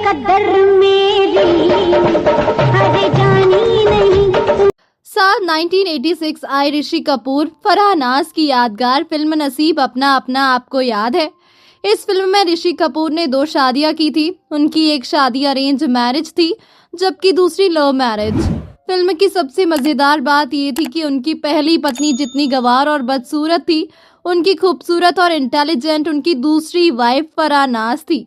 कदर मेरी अरे जानी नहीं। साल 1986 आई ऋषि कपूर फराह नाज की यादगार फिल्म नसीब अपना अपना आपको याद है। इस फिल्म में ऋषि कपूर ने 2 शादियां की थी। उनकी एक शादी अरेंज मैरिज थी जबकि दूसरी लव मैरिज। फिल्म की सबसे मजेदार बात ये थी कि उनकी पहली पत्नी जितनी गंवार और बदसूरत थी, उनकी खूबसूरत और इंटेलिजेंट उनकी दूसरी वाइफ फराह नाज थी।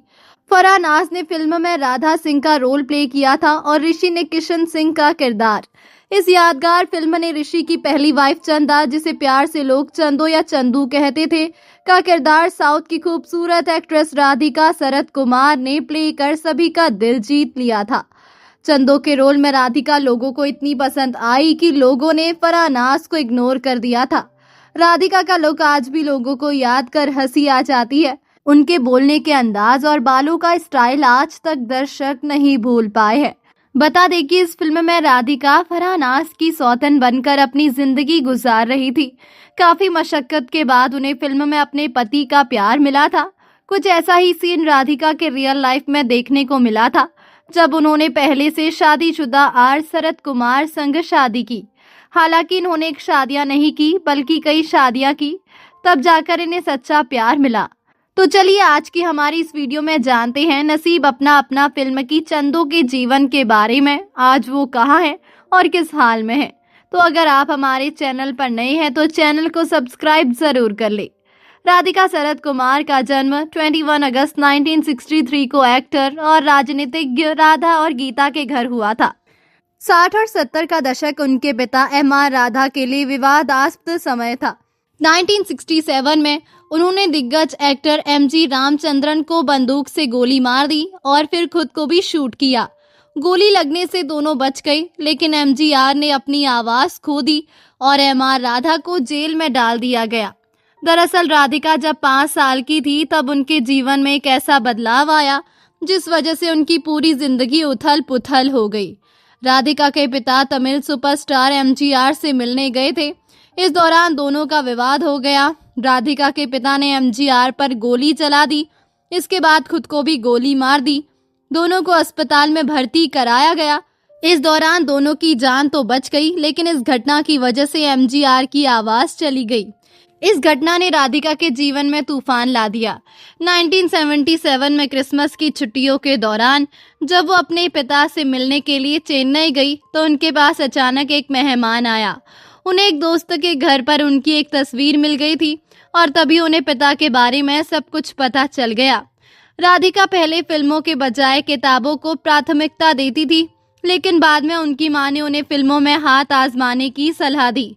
फराह नाज ने फिल्म में राधा सिंह का रोल प्ले किया था और ऋषि ने किशन सिंह का किरदार। इस यादगार फिल्म ने ऋषि की पहली वाइफ चंदा, जिसे प्यार से लोग चंदो या चंदू कहते थे, का किरदार साउथ की खूबसूरत एक्ट्रेस राधिका शरद कुमार ने प्ले कर सभी का दिल जीत लिया था। चंदो के रोल में राधिका लोगों को इतनी पसंद आई कि लोगों ने फराह नाज को इग्नोर कर दिया था। राधिका का लुक आज भी लोगों को याद कर हंसी आ जाती है। उनके बोलने के अंदाज और बालों का स्टाइल आज तक दर्शक नहीं भूल पाए हैं। बता दें कि इस फिल्म में राधिका फराह नाज की सौतन बनकर अपनी जिंदगी गुजार रही थी। काफी मशक्कत के बाद उन्हें फिल्म में अपने पति का प्यार मिला था। कुछ ऐसा ही सीन राधिका के रियल लाइफ में देखने को मिला था जब उन्होंने पहले से शादीशुदा आर शरद कुमार संग शादी की। हालांकि इन्होंने एक शादियां नहीं की बल्कि कई शादियां की, तब जाकर इन्हें सच्चा प्यार मिला। तो चलिए आज की हमारी इस वीडियो में जानते हैं नसीब अपना अपना फिल्म की चंदो के जीवन के बारे में। आज वो कहाँ है और किस हाल में है। तो अगर आप हमारे चैनल पर नए हैं तो चैनल को सब्सक्राइब जरूर कर ले। राधिका शरद कुमार का जन्म 21 अगस्त 1963 को एक्टर और राजनीतिज्ञ राधा और गीता के घर हुआ था। 60 और 70 का दशक उनके पिता एम.आर. राधा के लिए विवादास्पद समय था। 1967 में उन्होंने दिग्गज एक्टर एम.जी. रामचंद्रन को बंदूक से गोली मार दी और फिर खुद को भी शूट किया। गोली लगने से दोनों बच गए, लेकिन एम.जी.आर. ने अपनी आवाज खो दी और एम.आर. राधा को जेल में डाल दिया गया। दरअसल राधिका जब 5 साल की थी तब उनके जीवन में एक ऐसा बदलाव आया जिस वजह से उनकी पूरी जिंदगी उथल पुथल हो गई। राधिका के पिता तमिल सुपरस्टार एम.जी.आर. से मिलने गए थे। इस दौरान दोनों का विवाद हो गया। राधिका के पिता ने एम.जी.आर. पर गोली चला दी। इसके बाद खुद को भी गोली मार दी। दोनों को अस्पताल में भर्ती कराया गया। इस दौरान दोनों की जान तो बच गई, लेकिन इस घटना की वजह से एम.जी.आर. की आवाज चली गई। इस घटना ने राधिका के जीवन में तूफान ला दिया। 1977 में क्रिसमस की छुट्टियों के दौरान जब वो अपने पिता से मिलने के लिए चेन्नई गई तो उनके पास अचानक एक मेहमान आया। उन्हें एक दोस्त के घर पर उनकी एक तस्वीर मिल गई थी और तभी उन्हें पिता के बारे में सब कुछ पता चल गया। राधिका पहले फिल्मों के बजाय किताबों को प्राथमिकता देती थी, लेकिन बाद में उनकी मां ने उन्हें फिल्मों में हाथ आजमाने की सलाह दी।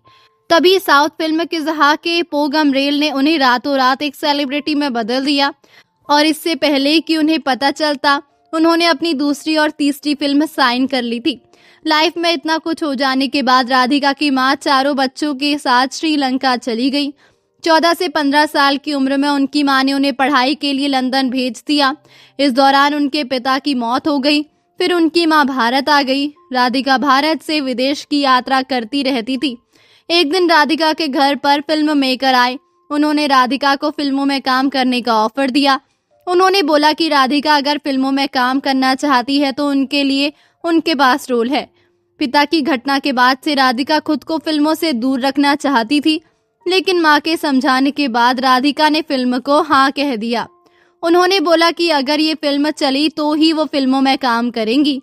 तभी साउथ फिल्म के जहा के पोगम रेल ने उन्हें रातों रात एक सेलिब्रिटी में बदल दिया और इससे पहले कि उन्हें पता चलता उन्होंने अपनी दूसरी और तीसरी फिल्म साइन कर ली थी। लाइफ में इतना कुछ हो जाने के बाद राधिका की मां 4 बच्चों के साथ श्रीलंका चली गई। 14 से 15 साल की उम्र में उनकी मां ने उन्हें पढ़ाई के लिए लंदन भेज दिया। इस दौरान उनके पिता की मौत हो गई। फिर उनकी मां भारत आ गई। राधिका भारत से विदेश की यात्रा करती रहती थी। एक दिन राधिका के घर पर फिल्म मेकर आए। उन्होंने राधिका को फिल्मों में काम करने का ऑफर दिया। उन्होंने बोला कि राधिका अगर फिल्मों में काम करना चाहती है तो उनके लिए उनके पास रोल है। पिता की घटना के बाद से राधिका खुद को फिल्मों से दूर रखना चाहती थी, लेकिन मां के समझाने के बाद राधिका ने फिल्म को हाँ कह दिया। उन्होंने बोला कि अगर ये फिल्म चली तो ही वो फिल्मों में काम करेंगी।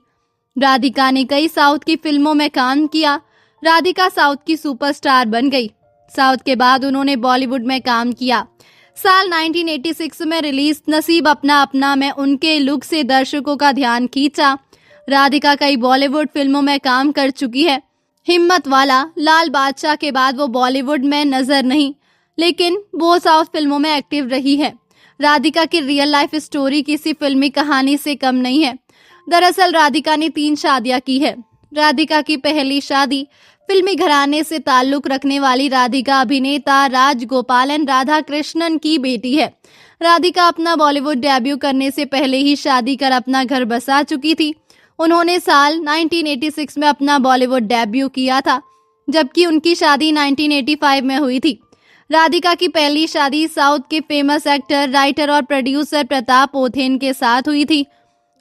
राधिका ने कई साउथ की फिल्मों में काम किया। राधिका साउथ की सुपरस्टार बन गई। साउथ के बाद उन्होंने बॉलीवुड में काम किया। साल 1986 में रिलीज नसीब अपना अपना में उनके लुक से दर्शकों का ध्यान खींचा। राधिका कई बॉलीवुड फिल्मों में काम कर चुकी है। हिम्मत वाला, लाल बादशाह के बाद वो बॉलीवुड में नजर नहीं, लेकिन वो साउथ फिल्मों में एक्टिव रही है। राधिका की रियल लाइफ स्टोरी किसी फिल्मी कहानी से कम नहीं है। दरअसल राधिका ने 3 शादियां की है। राधिका की पहली शादी फिल्मी घराने से ताल्लुक रखने वाली राधिका अभिनेता राजगोपालन राधा कृष्णन की बेटी है। राधिका अपना बॉलीवुड डेब्यू करने से पहले ही शादी कर अपना घर बसा चुकी थी। उन्होंने साल 1986 में अपना बॉलीवुड डेब्यू किया था, जबकि उनकी शादी 1985 में हुई थी। राधिका की पहली शादी साउथ के फेमस एक्टर, राइटर और प्रोड्यूसर प्रताप पोथेन के साथ हुई थी।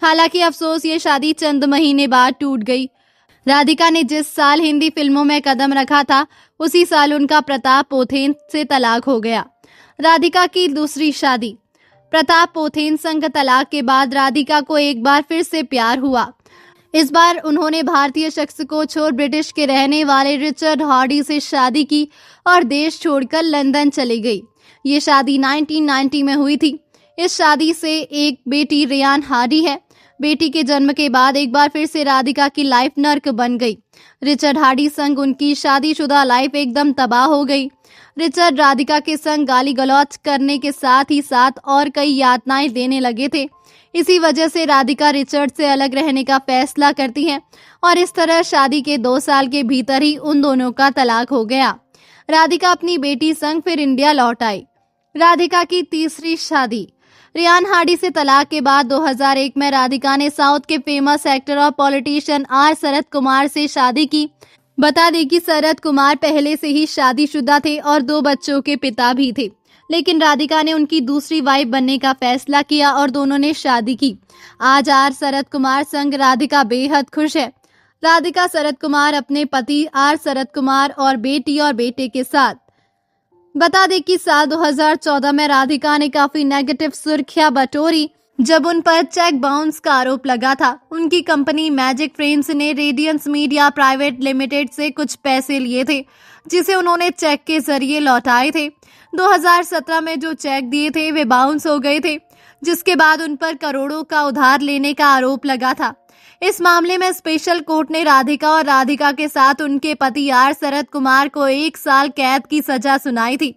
हालांकि अफसोस ये शादी चंद महीने बाद टूट गई। राधिका ने जिस साल हिंदी फिल्मों में कदम रखा था उसी साल उनका प्रताप पोथेन से तलाक हो गया। राधिका की दूसरी शादी। प्रताप पोथेन संग तलाक के बाद राधिका को एक बार फिर से प्यार हुआ। इस बार उन्होंने भारतीय शख्स को छोड़ ब्रिटिश के रहने वाले रिचर्ड हार्डी से शादी की और देश छोड़कर लंदन चली गई। ये शादी 1990 में हुई थी। इस शादी से एक बेटी रेयान हार्डी है। बेटी के जन्म के बाद एक बार फिर से राधिका की लाइफ नर्क बन गई। रिचर्ड हार्डी संग उनकी शादीशुदा लाइफ एकदम तबाह हो गई। रिचर्ड राधिका के संग गाली गलौज करने के साथ ही साथ और कई यातनाएं देने लगे थे। इसी वजह से राधिका रिचर्ड से अलग रहने का फैसला करती हैं और इस तरह शादी के 2 साल के भीतर ही उन दोनों का तलाक हो गया। राधिका अपनी बेटी संग फिर इंडिया लौट आई। राधिका की तीसरी शादी। रेयान हार्डी से तलाक के बाद 2001 में राधिका ने साउथ के फेमस एक्टर और पॉलिटिशियन आर शरद कुमार से शादी की। बता दें कि शरद कुमार पहले से ही शादीशुदा थे और 2 बच्चों के पिता भी थे, लेकिन राधिका ने उनकी दूसरी वाइफ बनने का फैसला किया और दोनों ने शादी की। आज आर शरद कुमार संग राधिका बेहद खुश है। राधिका शरद कुमार अपने पति आर शरद कुमार और बेटी और बेटे के साथ। बता दें कि साल 2014 में राधिका ने काफी नेगेटिव सुर्खियां बटोरी जब उन पर चेक बाउंस का आरोप लगा था। उनकी कंपनी मैजिक फ्रेम्स ने रेडियंस मीडिया प्राइवेट लिमिटेड से कुछ पैसे लिए थे जिसे उन्होंने चेक के जरिए लौटाए थे। 2017 में जो चेक दिए थे वे बाउंस हो गए थे, जिसके बाद उन पर करोड़ों का उधार लेने का आरोप लगा था। इस मामले में स्पेशल कोर्ट ने राधिका और राधिका के साथ उनके पति आर शरद कुमार को 1 साल कैद की सजा सुनाई थी।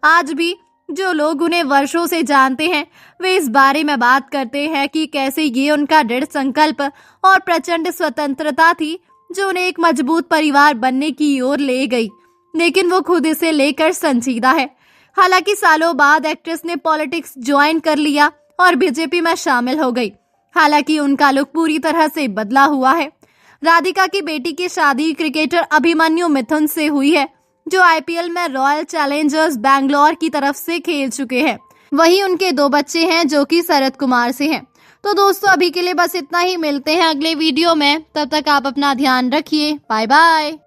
आज भी जो लोग उन्हें वर्षों से जानते हैं वे इस बारे में बात करते हैं कि कैसे ये उनका दृढ़ संकल्प और प्रचंड स्वतंत्रता थी जो उन्हें एक मजबूत परिवार बनने की ओर ले गई, लेकिन वो खुद इसे लेकर संजीदा है। हालांकि सालों बाद एक्ट्रेस ने पॉलिटिक्स ज्वाइन कर लिया और बीजेपी में शामिल हो गई। हालांकि उनका लुक पूरी तरह से बदला हुआ है। राधिका की बेटी की शादी क्रिकेटर अभिमन्यु मिथुन से हुई है, जो आईपीएल में रॉयल चैलेंजर्स बैंगलोर की तरफ से खेल चुके हैं। वहीं उनके 2 बच्चे हैं जो कि शरद कुमार से हैं। तो दोस्तों अभी के लिए बस इतना ही। मिलते हैं अगले वीडियो में, तब तक आप अपना ध्यान रखिए। Bye bye.